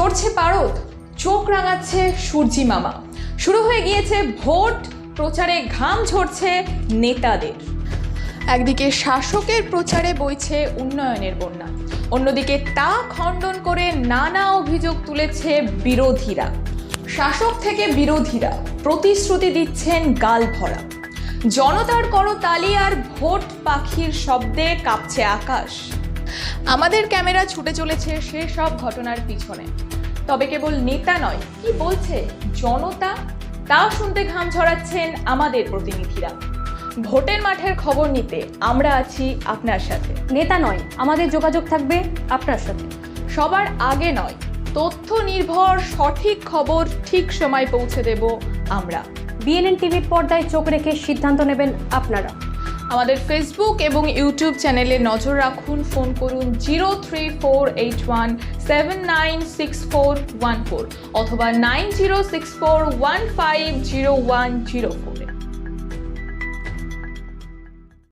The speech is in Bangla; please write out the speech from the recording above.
পড়ছে পারদ, চোখ রাঙাচ্ছে সূর্যি মামা। শুরু হয়ে গিয়েছে ভোট প্রচারে, ঘাম ঝরছে নেতাদের। একদিকে শাসকের প্রচারে বইছে উন্নয়নের বন্যা, অন্যদিকে তা খণ্ডন করে নানা অভিযোগ তুলেছে বিরোধীরা। শাসক থেকে বিরোধীরা প্রতিশ্রুতি দিচ্ছেন গাল ভরা। জনতার করতালি আর ভোট পাখির শব্দে কাঁপছে আকাশ। আমাদের ক্যামেরা ছুটে চলেছে সেসব ঘটনার পিছনে। তবে কেবল নেতা নয়, কি বলছে জনতা তা শুনতে ঘাম ঝরাচ্ছেন আমাদের প্রতিনিধিরা। ভোটের মাঠের খবর নিতে আমরা আছি আপনার সাথে। নেতা নয়, আমাদের যোগাযোগ থাকবে আপনার সাথে। সবার আগে নয়, তথ্য নির্ভর সঠিক খবর ঠিক সময় পৌঁছে দেব আমরা। বিএনএন টিভির পর্দায় চোখ রেখে সিদ্ধান্ত নেবেন আপনারা। আমাদের ফেসবুক এবং ইউটিউব চ্যানেলে নজর রাখুন, ফোন করুন 03481796414 অথবা 9064150104